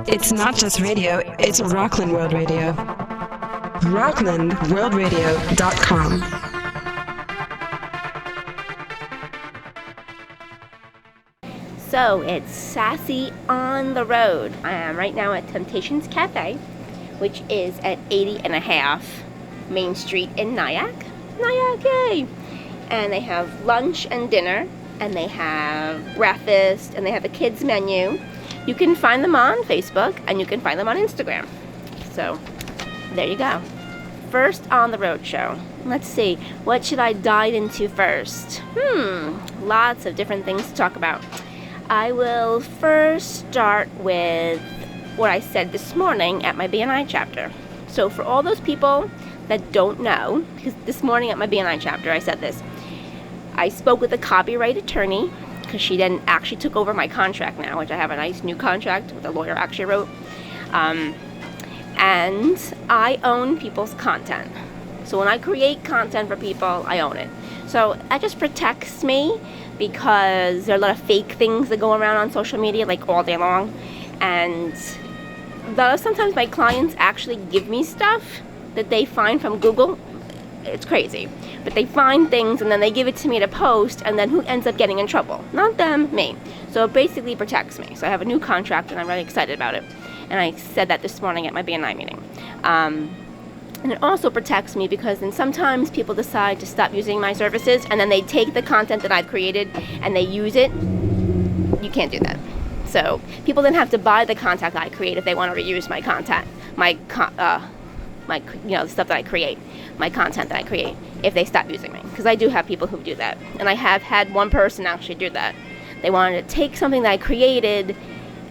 It's not just radio, it's Rockland World Radio. Rocklandworldradio.com. So it's Sassy on the road. I am right now at Temptations Cafe, which is at 80 and a half Main Street in Nyack. Nyack, yay! And they have lunch and dinner, and they have breakfast, and they have a kids menu. You can find them on Facebook, and you can find them on Instagram. So there you go. First on the road show. Let's see, what should I dive into first? Lots of different things to talk about. I will first start with what I said this morning at my BNI chapter. So for all those people that don't know, because this morning at my BNI chapter I said this, I spoke with a copyright attorney, because she then actually took over my contract now, which I have a nice new contract that the lawyer actually wrote. And I own people's content. So when I create content for people, I own it. So that just protects me, because there are a lot of fake things that go around on social media like all day long, and sometimes my clients actually give me stuff that they find from Google. It's crazy, but they find things and then they give it to me to post, and then who ends up getting in trouble? Not them, me. So it basically protects me. So I have a new contract and I'm really excited about it, and I said that this morning at my BNI meeting. And it also protects me because then sometimes people decide to stop using my services, and then they take the content that I've created and they use it. You can't do that. So people then have to buy the content that I create if they want to reuse my content, the stuff that I create, my content that I create, if they stop using me. Because I do have people who do that, and I have had one person actually do that. They wanted to take something that I created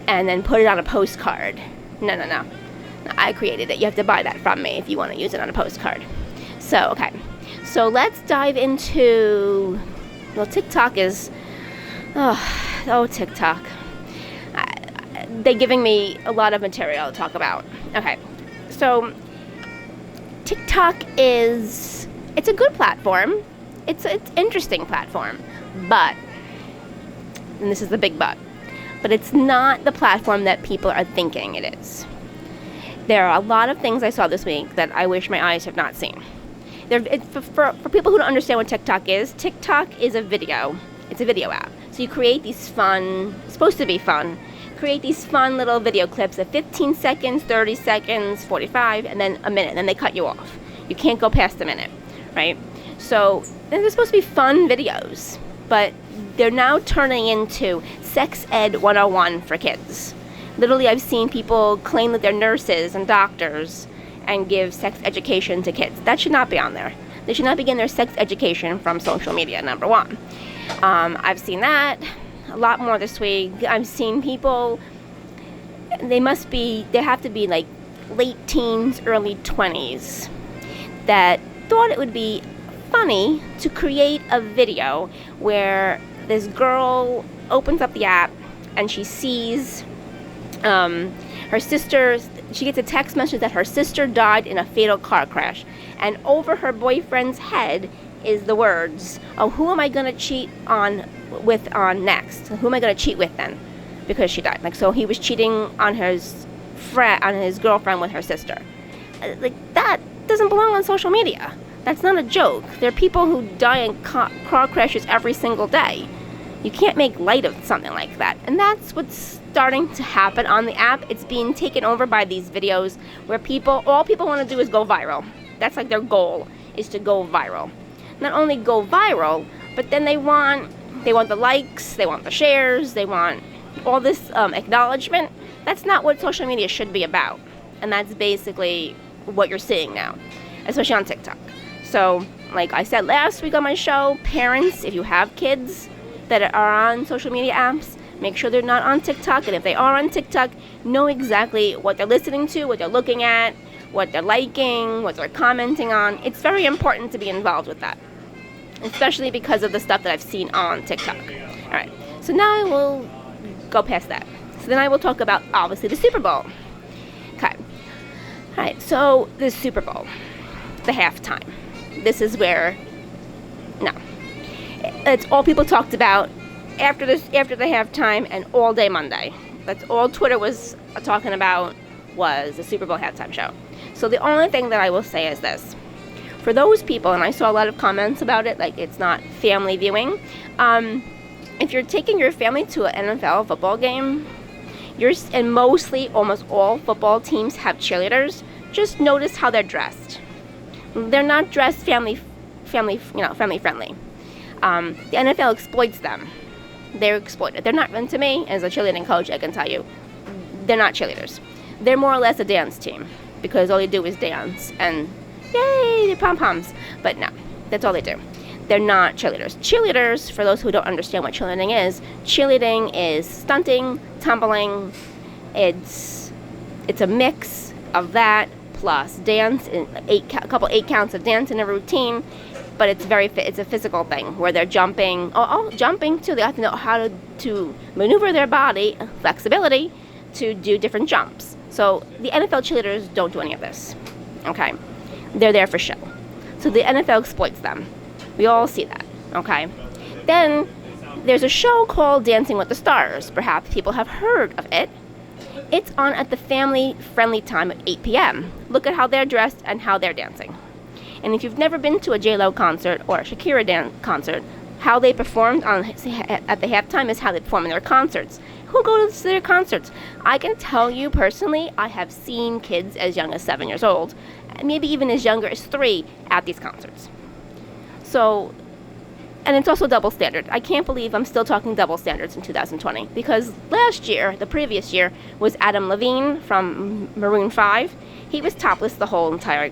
and then put it on a postcard. No. I created it. You have to buy that from me if you want to use it on a postcard. So, okay. So let's dive into, TikTok is, TikTok. They're giving me a lot of material to talk about. Okay. So TikTok it's a good platform. It's an interesting platform. But, and this is the big but it's not the platform that people are thinking it is. There are a lot of things I saw this week that I wish my eyes have not seen. For people who don't understand what TikTok is a video. It's a video app. So you create these supposed to be fun, create these fun little video clips of 15 seconds, 30 seconds, 45, and then a minute, and then they cut you off. You can't go past a minute, right? So they're supposed to be fun videos, but they're now turning into sex ed 101 for kids. Literally, I've seen people claim that they're nurses and doctors and give sex education to kids. That should not be on there. They should not be getting their sex education from social media, number one. I've seen that a lot more this week. I've seen people, they have to be like late teens, early 20s, that thought it would be funny to create a video where this girl opens up the app and she sees her sister. She gets a text message that her sister died in a fatal car crash, and over her boyfriend's head is the words, "Oh, who am I gonna cheat on next? Who am I gonna cheat with then?" Because she died. So he was cheating on his girlfriend with her sister. That doesn't belong on social media. That's not a joke. There are people who die in car crashes every single day. You can't make light of something like that. And that's what's starting to happen on the app. It's being taken over by these videos where all people want to do is go viral. That's like their goal, is to go viral. Not only go viral, but then they want the likes, they want the shares, they want all this acknowledgement. That's not what social media should be about. And that's basically what you're seeing now, especially on TikTok. So, like I said last week on my show, parents, if you have kids that are on social media apps, make sure they're not on TikTok. And if they are on TikTok, know exactly what they're listening to, what they're looking at, what they're liking, what they're commenting on. It's very important to be involved with that, especially because of the stuff that I've seen on TikTok. All right, so now I will go past that. So then I will talk about, obviously, the Super Bowl. Okay. All right, so the Super Bowl, the halftime. This is where, it's all people talked about after the halftime and all day Monday. That's all Twitter was talking about, was the Super Bowl halftime show. So the only thing that I will say is this. For those people, and I saw a lot of comments about it, like it's not family viewing. If you're taking your family to an NFL football game, and mostly almost all football teams have cheerleaders, just notice how they're dressed. They're not dressed family friendly. The NFL exploits them. They're exploited. They're not, and to me, as a cheerleading coach, I can tell you, they're not cheerleaders. They're more or less a dance team, because all they do is dance, and yay, they're pom-poms. But no, that's all they do. They're not cheerleaders. Cheerleaders, for those who don't understand what cheerleading is stunting, tumbling. It's a mix of that plus dance, and a couple 8 counts of dance in a routine. But it's a physical thing where they're jumping. Jumping too. They have to know how to maneuver their body, flexibility, to do different jumps. So the NFL cheerleaders don't do any of this. Okay, they're there for show. So the NFL exploits them. We all see that. Okay. Then there's a show called Dancing with the Stars. Perhaps people have heard of it. It's on at the family-friendly time at 8 p.m. Look at how they're dressed and how they're dancing. And if you've never been to a J-Lo concert or a Shakira dance concert, how they performed at the halftime is how they perform in their concerts. Who goes to their concerts? I can tell you personally, I have seen kids as young as 7 years old, maybe even as younger as 3 at these concerts. So, and it's also double standard. I can't believe I'm still talking double standards in 2020, because the previous year, was Adam Levine from Maroon 5. He was topless the whole entire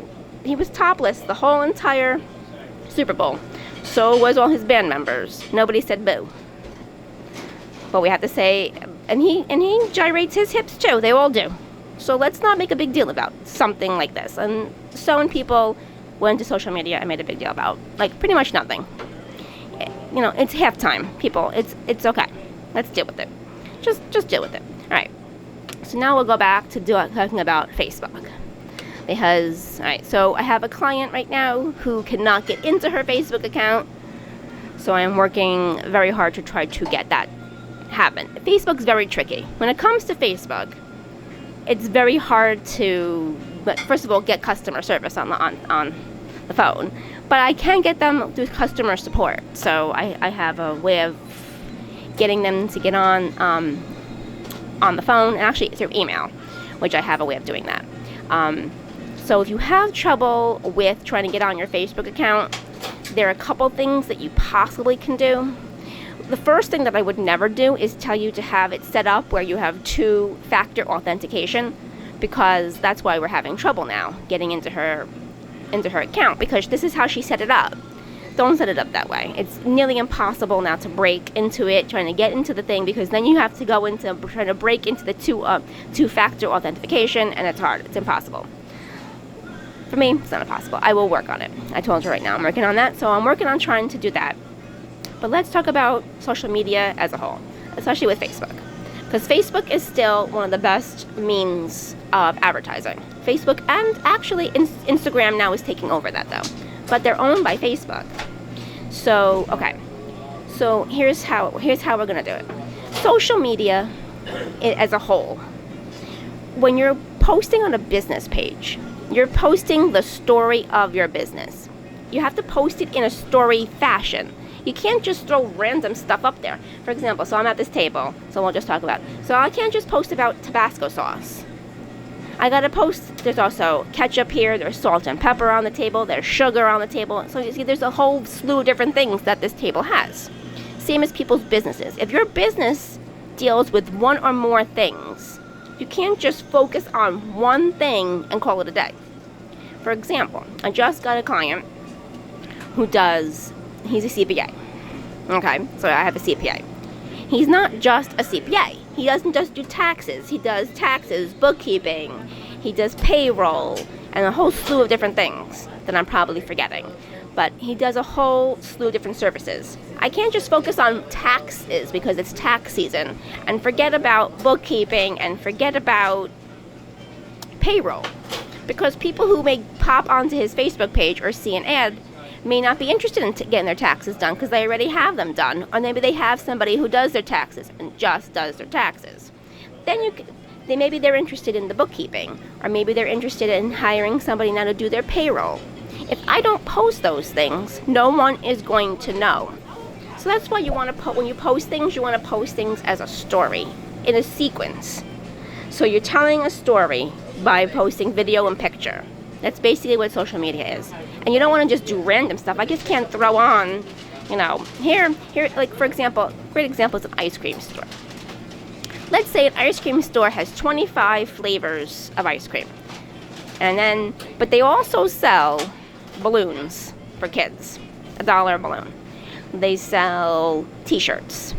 Super Bowl. So was all his band members. Nobody said boo. But we have to say, and he gyrates his hips too. They all do. So let's not make a big deal about something like this. And so when people went to social media and made a big deal about, like, pretty much nothing. It's halftime, people. It's okay. Let's deal with it. Just deal with it. All right. So now we'll go back to talking about Facebook. Because, all right, so I have a client right now who cannot get into her Facebook account. So I am working very hard to try to get that happen. Facebook's very tricky. When it comes to Facebook, it's very hard to, first of all, get customer service on the phone. But I can get them through customer support. So I have a way of getting them to get on the phone, and actually through email, which I have a way of doing that. So if you have trouble with trying to get on your Facebook account, there are a couple things that you possibly can do. The first thing that I would never do is tell you to have it set up where you have 2-factor authentication, because that's why we're having trouble now getting into her account, because this is how she set it up. Don't set it up that way. It's nearly impossible now to break into it, trying to get into the thing, because then you have to go into trying to break into the 2-factor authentication, and it's hard. It's impossible. For me, it's not possible. I will work on it. I told you right now I'm working on that, so I'm working on trying to do that. But let's talk about social media as a whole, especially with Facebook. Because Facebook is still one of the best means of advertising. Facebook, and actually Instagram now is taking over that though. But they're owned by Facebook. So, okay. So here's how we're going to do it. Social media as a whole. When you're posting on a business page, you're posting the story of your business. You have to post it in a story fashion. You can't just throw random stuff up there. For example, so I'm at this table, so we'll just talk about it. So I can't just post about Tabasco sauce. I gotta post, there's also ketchup here, there's salt and pepper on the table, there's sugar on the table. So you see there's a whole slew of different things that this table has. Same as people's businesses. If your business deals with one or more things, you can't just focus on one thing and call it a day. For example, I just got a client he's a CPA. Okay, so I have a CPA. He's not just a CPA. He doesn't just do taxes. He does taxes, bookkeeping, he does payroll, and a whole slew of different things that I'm probably forgetting. But he does a whole slew of different services. I can't just focus on taxes because it's tax season and forget about bookkeeping and forget about payroll. Because people who may pop onto his Facebook page or see an ad may not be interested in getting their taxes done because they already have them done. Or maybe they have somebody who does their taxes and just does their taxes. then maybe they're interested in the bookkeeping, or maybe they're interested in hiring somebody now to do their payroll. If I don't post those things, no one is going to know. So that's why you want to when you post things, you want to post things as a story, in a sequence. So you're telling a story by posting video and picture. That's basically what social media is. And you don't want to just do random stuff. I just can't throw on, here, like for example, great example is an ice cream store. Let's say an ice cream store has 25 flavors of ice cream. But they also sell balloons for kids, $1 a balloon. They sell t-shirts,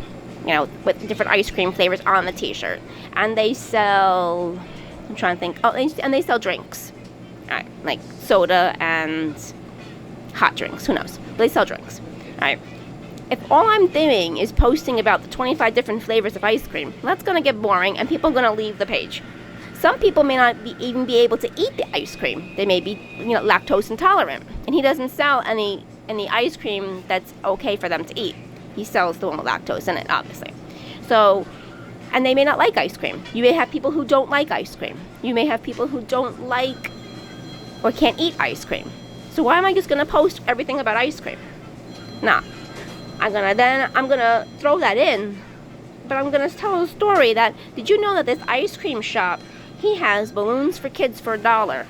with different ice cream flavors on the t-shirt. And they sell, I'm trying to think, and they sell drinks. All right, like soda and hot drinks, who knows? They sell drinks. All right. If all I'm doing is posting about the 25 different flavors of ice cream, that's going to get boring and people are going to leave the page. Some people may not even be able to eat the ice cream. They may be, lactose intolerant. And he doesn't sell any ice cream that's okay for them to eat. He sells the one with lactose in it, obviously. So, and they may not like ice cream. You may have people who don't like ice cream. You may have people who don't like or can't eat ice cream. So why am I just going to post everything about ice cream? Nah. I'm gonna throw that in, but I'm gonna tell a story that, did you know that this ice cream shop, he has balloons for kids for $1.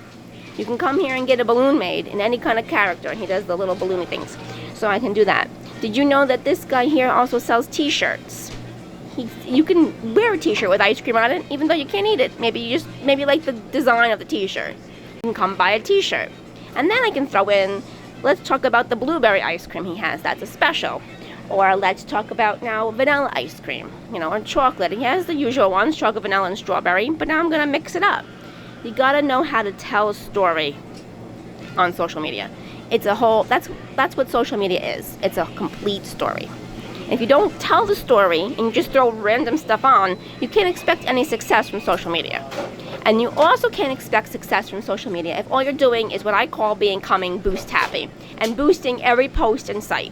You can come here and get a balloon made in any kind of character, and he does the little balloony things. So I can do that. Did you know that this guy here also sells t-shirts? You can wear a t-shirt with ice cream on it, even though you can't eat it. Maybe you like the design of the t-shirt. You can come buy a t-shirt. And then I can throw in, let's talk about the blueberry ice cream he has. That's a special. Or let's talk about now vanilla ice cream, or chocolate. He has the usual ones, chocolate, vanilla, and strawberry, but now I'm going to mix it up. You got to know how to tell a story on social media. It's a whole, that's what social media is. It's a complete story. And if you don't tell the story and you just throw random stuff on, you can't expect any success from social media. And you also can't expect success from social media if all you're doing is what I call becoming boost happy and boosting every post in sight.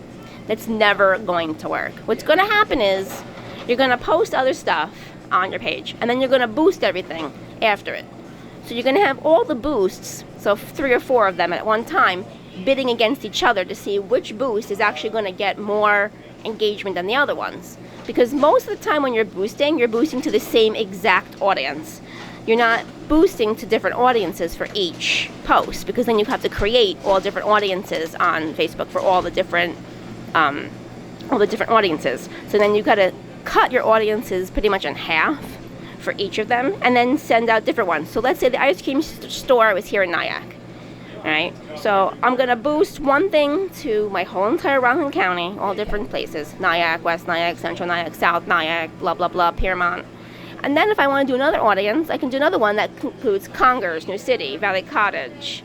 That's never going to work. What's going to happen is you're going to post other stuff on your page, and then you're going to boost everything after it. So you're going to have all the boosts, so 3 or 4 of them at one time, bidding against each other to see which boost is actually going to get more engagement than the other ones. Because most of the time when you're boosting to the same exact audience. You're not boosting to different audiences for each post, because then you have to create all different audiences on Facebook for all the different audiences. So then you've got to cut your audiences pretty much in half for each of them, and then send out different ones. So let's say the ice cream store was here in Nyack. All right. So I'm gonna boost one thing to my whole entire Rockland County, all different places: Nyack, West Nyack, Central Nyack, South Nyack, blah blah blah, Piermont. And then if I want to do another audience, I can do another one that includes Congers, New City, Valley Cottage,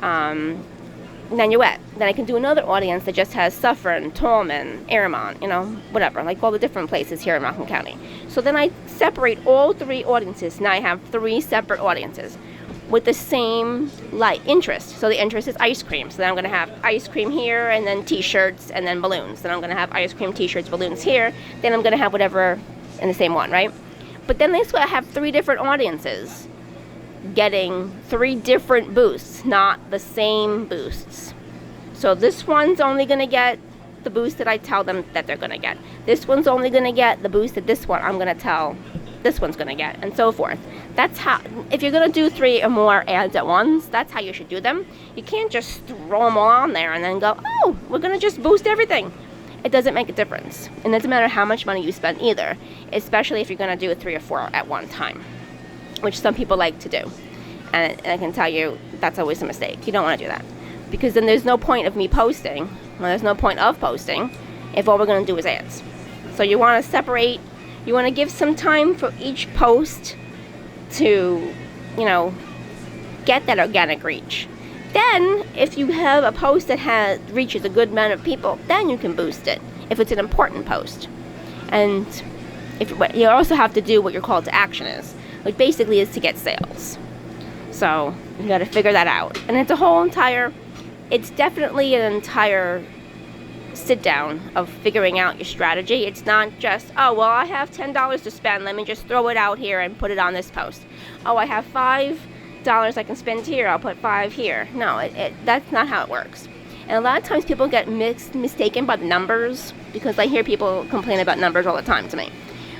Nanuet. Then I can do another audience that just has Suffern, Tolman, Airmont, whatever, like all the different places here in Rockland County. So then I separate all 3 audiences. Now I have 3 separate audiences with the same interest. So the interest is ice cream. So then I'm going to have ice cream here, and then t-shirts, and then balloons. Then I'm going to have ice cream, t-shirts, balloons here. Then I'm going to have whatever in the same one, right? But then this way I have 3 different audiences getting 3 different boosts, not the same boosts. So this one's only going to get the boost that I tell them that they're going to get. This one's only going to get the boost that this one I'm going to tell this one's going to get, and so forth. That's how, if you're going to do 3 or more ads at once, that's how you should do them. You can't just throw them all on there and then go, oh, we're going to just boost everything. It doesn't make a difference. And it doesn't matter how much money you spend either, especially if you're going to do 3 or 4 at one time, which some people like to do. And I can tell you that's always a mistake. You don't want to do that, because then there's no point of me posting. Well, there's no point of posting if all we're going to do is ads. So you want to separate. You want to give some time for each post to, get that organic reach. Then, if you have a post that reaches a good amount of people, then you can boost it if it's an important post. And you also have to do what your call to action is, which basically is to get sales. So you got to figure that out. And it's definitely an entire sit down of figuring out your strategy. It's not just, oh, well, I have $10 to spend. Let me just throw it out here and put it on this post. Oh, I have $5 I can spend here. I'll put 5 here. No, that's not how it works. And a lot of times people get mistaken by the numbers, because I hear people complain about numbers all the time to me.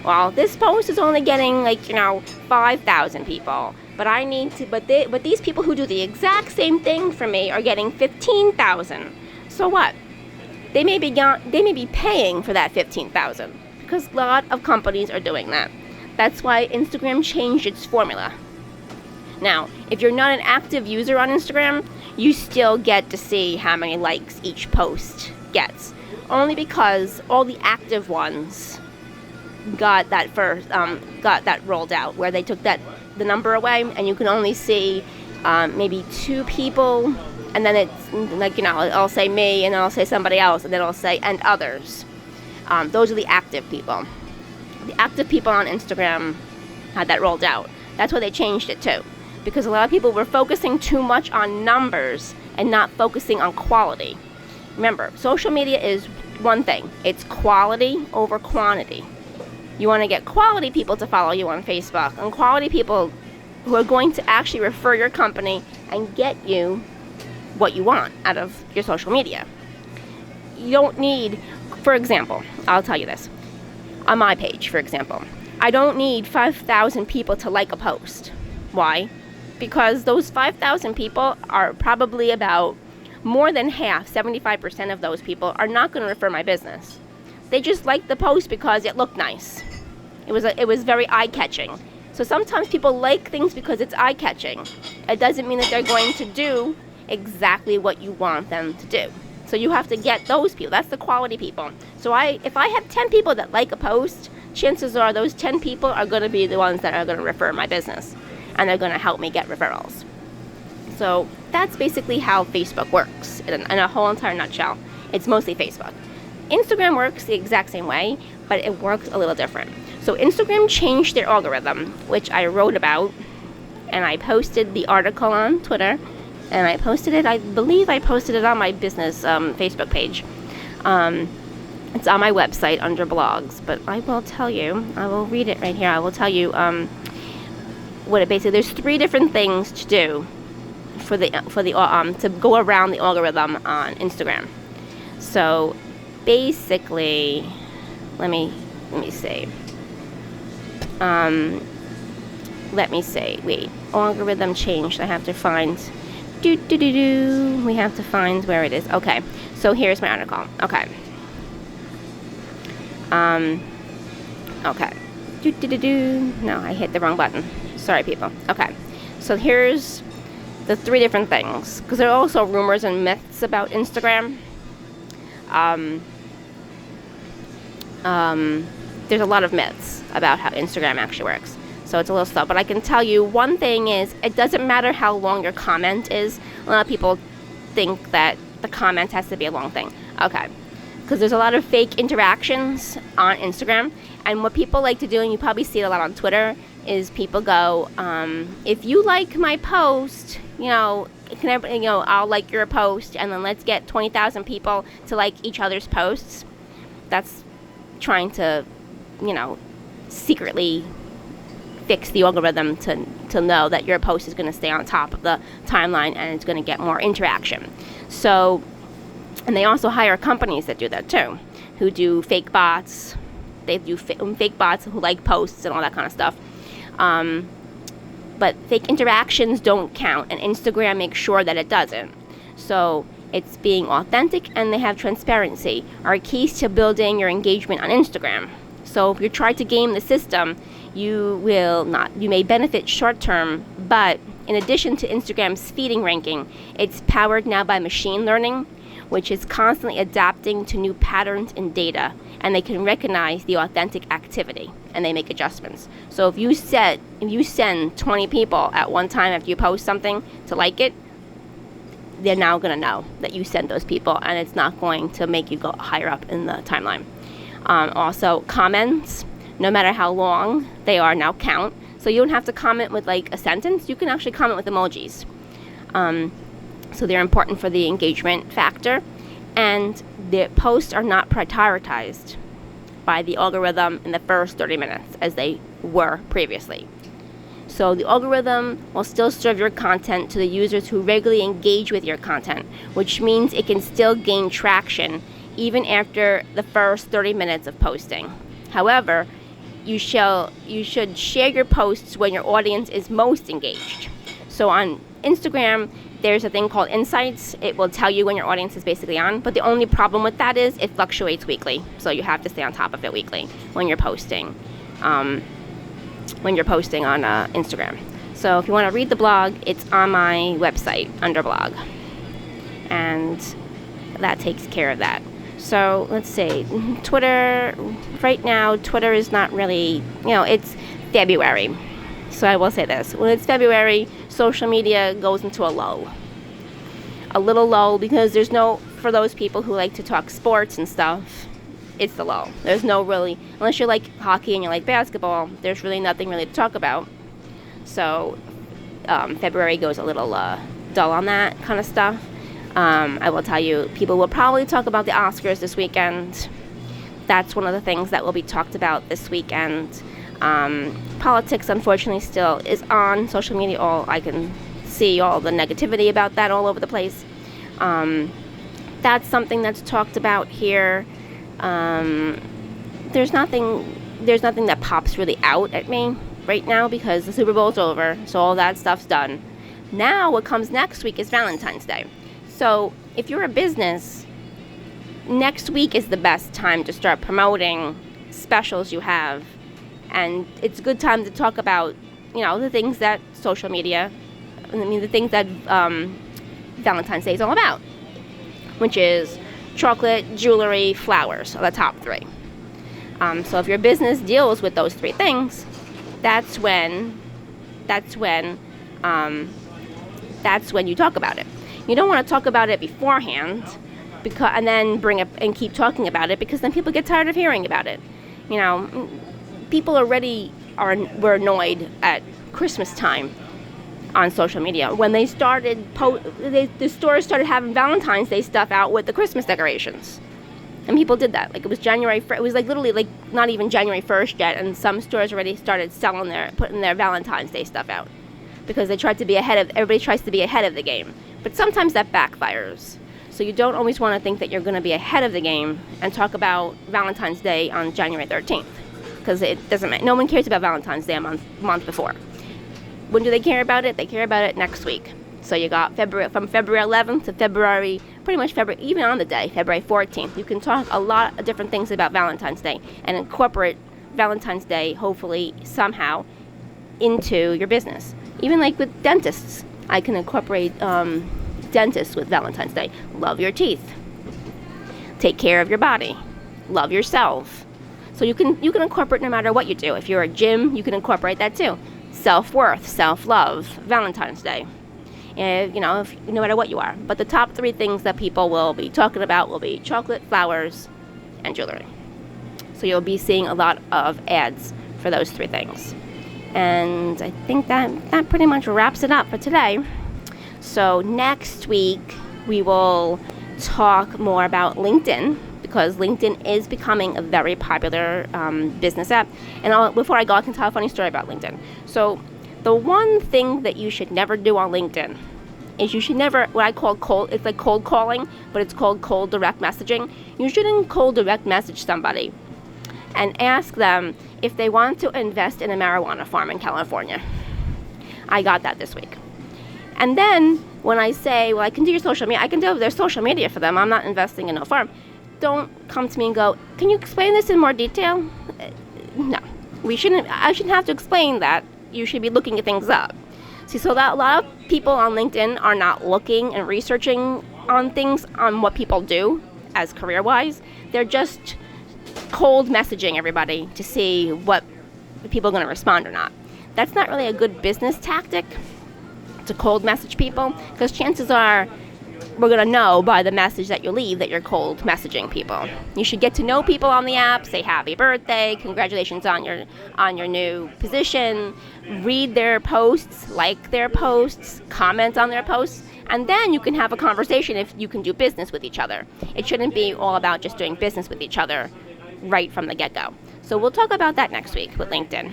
Well, this post is only getting 5,000 people, but I need to. But these people who do the exact same thing for me are getting 15,000. So what? They may be paying for that 15,000, because a lot of companies are doing that. That's why Instagram changed its formula. Now, if you're not an active user on Instagram, you still get to see how many likes each post gets, only because all the active ones got that rolled out, where they took the number away, and you can only see maybe 2 people, and then it's it'll say me, and then I'll say somebody else, and then it'll say and others. Those are the active people. The active people on Instagram had that rolled out. That's why they changed it too, because a lot of people were focusing too much on numbers and not focusing on quality. Remember, social media is one thing. It's quality over quantity. You want to get quality people to follow you on Facebook, and quality people who are going to actually refer your company and get you what you want out of your social media. You don't need, for example, I'll tell you this. On my page, for example, I don't need 5,000 people to like a post. Why? Because those 5,000 people are probably about more than half, 75% of those people are not going to refer my business. They just liked the post because it looked nice. It was very eye-catching. So sometimes people like things because it's eye-catching. It doesn't mean that they're going to do exactly what you want them to do. So you have to get those people. That's the quality people. So if I have 10 people that like a post, chances are those 10 people are going to be the ones that are going to refer my business, and they're going to help me get referrals. So that's basically how Facebook works in a whole entire nutshell. It's mostly Facebook. Instagram works the exact same way, but it works a little different. So Instagram changed their algorithm, which I wrote about, and I posted the article on Twitter, and I believe I posted it on my business Facebook page. It's on my website under blogs, but I will tell you, I will read it right here. I will tell you what it basically, there's 3 different things to do for the to go around the algorithm on Instagram. So basically, let me see. Wait, algorithm changed. I have to find. We have to find where it is. Okay, so here's my article. Okay. Okay. No, I hit the wrong button. Sorry, people. Okay, so here's the 3 different things, because there are also rumors and myths about Instagram. There's a lot of myths about how Instagram actually works. So it's a little slow. But I can tell you one thing is, it doesn't matter how long your comment is. A lot of people think that the comment has to be a long thing. Okay. Because there's a lot of fake interactions on Instagram. And what people like to do, and you probably see it a lot on Twitter, is people go, if you like my post, I'll like your post, and then let's get 20,000 people to like each other's posts. That's trying to, secretly fix the algorithm to know that your post is going to stay on top of the timeline and it's going to get more interaction. So, and they also hire companies that do that too, who do fake bots. They do fake bots who like posts and all that kind of stuff. But fake interactions don't count, and Instagram makes sure that it doesn't. So it's being authentic, and they have transparency are keys to building your engagement on Instagram. So if you try to game the system, you will not. You may benefit short term, but in addition to Instagram's feeding ranking, it's powered now by machine learning, which is constantly adapting to new patterns in data, and they can recognize the authentic activity, and they make adjustments. So if you send 20 people at one time after you post something to like it, they're now going to know that you sent those people, and it's not going to make you go higher up in the timeline. Also, comments, no matter how long they are, now count. So you don't have to comment with like a sentence. You can actually comment with emojis. So they're important for the engagement factor. and the posts are not prioritized by the algorithm in the first 30 minutes as they were previously. So the algorithm will still serve your content to the users who regularly engage with your content, which means it can still gain traction even after the first 30 minutes of posting. However, you should share your posts when your audience is most engaged. So on Instagram, there's a thing called Insights. It will tell you when your audience is basically on, but the only problem with that is it fluctuates weekly. So you have to stay on top of it weekly when you're posting. On Instagram. So if you want to read the blog, it's on my website under blog, and that takes care of that. So let's see, Twitter, right now, Twitter is not really, it's February. So I will say this, when it's February, social media goes into a lull. A little lull because for those people who like to talk sports and stuff, it's the lull. There's no really, unless you like hockey and you like basketball, there's really nothing really to talk about. So February goes a little dull on that kind of stuff. I will tell you, people will probably talk about the Oscars this weekend. That's one of the things that will be talked about this weekend. Politics, unfortunately, still is on social media. I can see all the negativity about that all over the place. That's something that's talked about here. There's nothing that pops really out at me right now because the Super Bowl's over, so all that stuff's done. Now what comes next week is Valentine's Day. So if you're a business, next week is the best time to start promoting specials you have. And it's a good time to talk about, the things that social media, the things that Valentine's Day is all about, which is chocolate, jewelry, flowers are the top three. So if your business deals with those three things, that's when you talk about it. You don't want to talk about it beforehand, and then bring up and keep talking about it, because then people get tired of hearing about it. People already were annoyed at Christmas time on social media when they started. The stores started having Valentine's Day stuff out with the Christmas decorations, and people did that. Like it was January. It was literally not even January 1st yet, and some stores already started putting their Valentine's Day stuff out because they tried to be everybody tries to be ahead of the game. But sometimes that backfires. So you don't always want to think that you're going to be ahead of the game and talk about Valentine's Day on January 13th. Because it doesn't matter. No one cares about Valentine's Day a month before. When do they care about it? They care about it next week. So you got from February 11th to February, even on the day, February 14th. You can talk a lot of different things about Valentine's Day and incorporate Valentine's Day, hopefully, somehow, into your business. Even like with dentists. I can incorporate dentists with Valentine's Day. Love your teeth. Take care of your body. Love yourself. So you can incorporate no matter what you do. If you're a gym, you can incorporate that too. Self-worth, self-love, Valentine's Day. And, no matter what you are. But the top three things that people will be talking about will be chocolate, flowers, and jewelry. So you'll be seeing a lot of ads for those three things. And I think that pretty much wraps it up for today. So next week, we will talk more about LinkedIn, because LinkedIn is becoming a very popular business app. And before I go, I can tell a funny story about LinkedIn. So the one thing that you should never do on LinkedIn is you should never, what I call it's like cold calling, but it's called cold direct messaging. You shouldn't cold direct message somebody and ask them if they want to invest in a marijuana farm in California. I got that this week. And then when I say, well, I can do your social media, I can do their social media for them. I'm not investing in no farm. Don't come to me and go, can you explain this in more detail? No, I shouldn't have to explain that. You should be looking at things up. See, so that a lot of people on LinkedIn are not looking and researching on things, on what people do as career-wise. They're just cold messaging everybody to see what people are going to respond or not. That's not really a good business tactic to cold message people, because chances are we're going to know by the message that you leave that you're cold messaging people. You should get to know people on the app, say happy birthday, congratulations on your new position, read their posts, like their posts, comment on their posts, And then you can have a conversation if you can do business with each other. It shouldn't be all about just doing business with each other right from the get-go. So we'll talk about that next week with LinkedIn.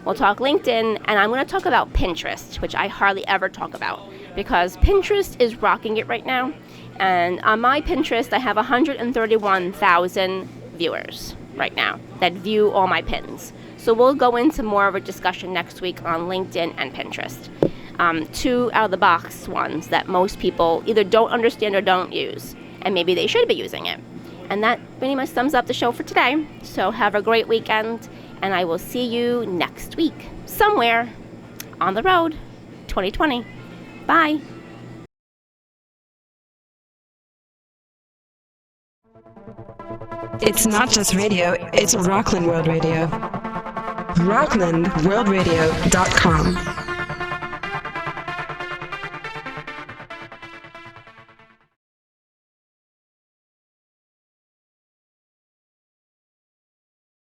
We'll talk LinkedIn, and I'm going to talk about Pinterest, which I hardly ever talk about because Pinterest is rocking it right now. And on my Pinterest, I have 131,000 viewers right now that view all my pins. So we'll go into more of a discussion next week on LinkedIn and Pinterest. Two out-of-the-box ones that most people either don't understand or don't use, and maybe they should be using it. And that pretty much sums up the show for today. So have a great weekend, and I will see you next week, somewhere on the road, 2020. Bye. It's not just radio, it's Rockland World Radio. Rocklandworldradio.com.